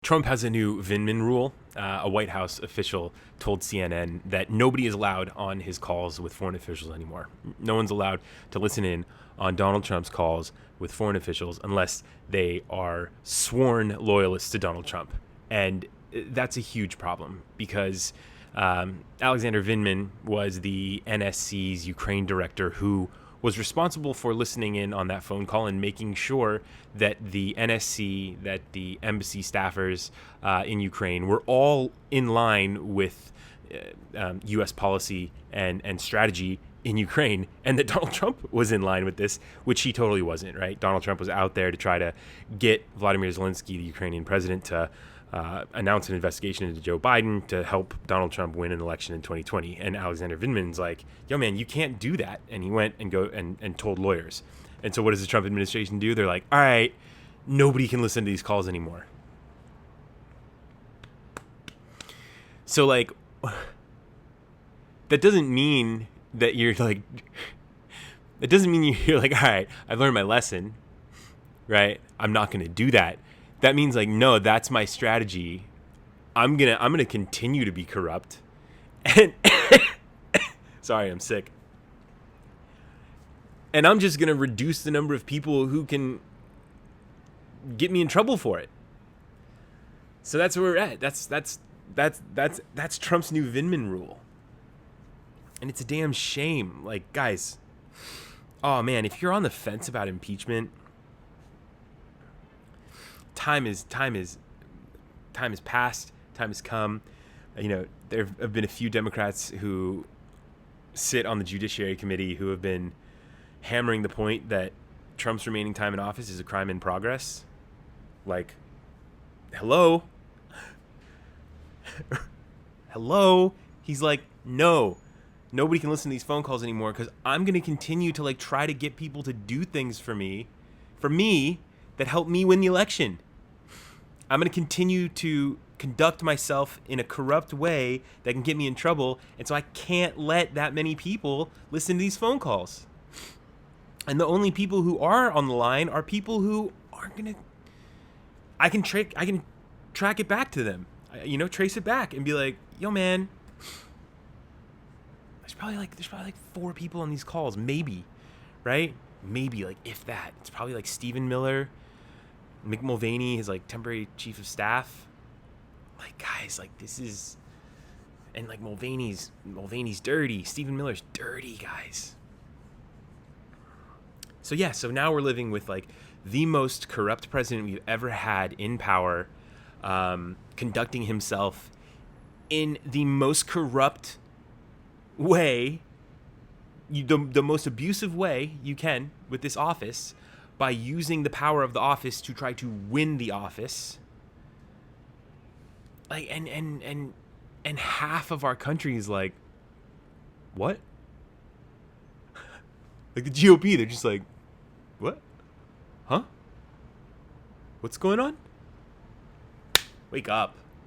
Trump has a new Vindman Rule. A White House official told CNN that nobody is allowed on his calls with foreign officials anymore. No one's allowed to listen in on Donald Trump's calls with foreign officials unless they are sworn loyalists to Donald Trump. And that's a huge problem because Alexander Vindman was the NSC's Ukraine director who was responsible for listening in on that phone call and making sure that the NSC, that the embassy staffers in Ukraine were all in line with U.S. policy and strategy in Ukraine, and that Donald Trump was in line with this, which he totally wasn't, right? Donald Trump was out there to try to get Vladimir Zelensky, the Ukrainian president, to announce an investigation into Joe Biden to help Donald Trump win an election in 2020. And Alexander Vindman's like, yo, man, you can't do that. And he went and told lawyers. And so what does the Trump administration do? They're like, all right, nobody can listen to these calls anymore. So, like, that doesn't mean that you're like, it doesn't mean you're like, all right, I've learned my lesson, right? I'm not going to do that. That means like, no, that's my strategy. I'm gonna continue to be corrupt. And sorry, I'm sick. And I'm just gonna reduce the number of people who can get me in trouble for it. So that's where we're at. That's Trump's new Vindman Rule. And it's a damn shame. Like, guys, oh man, if you're on the fence about impeachment, time has passed. Time has come. You know, there have been a few Democrats who sit on the Judiciary Committee who have been hammering the point that Trump's remaining time in office is a crime in progress. Like, hello? Hello? He's like, no. Nobody can listen to these phone calls anymore because I'm going to continue to like try to get people to do things for me that help me win the election. I'm going to continue to conduct myself in a corrupt way that can get me in trouble. And so I can't let that many people listen to these phone calls. And the only people who are on the line are people who aren't going to, I can track it back to them, trace it back and be like, yo, man, there's probably like 4 people on these calls, maybe, right? Maybe, like, if that. It's probably like Stephen Miller, Mick Mulvaney, his like temporary chief of staff. Like, guys, like, this is, and like Mulvaney's dirty. Stephen Miller's dirty, guys. So yeah, so now we're living with like the most corrupt president we've ever had in power, conducting himself in the most corrupt way, the most abusive way you can with this office, by using the power of the office to try to win the office. Like, and half of our country is like, what? Like the GOP, they're just like, what? Huh? What's going on? Wake up.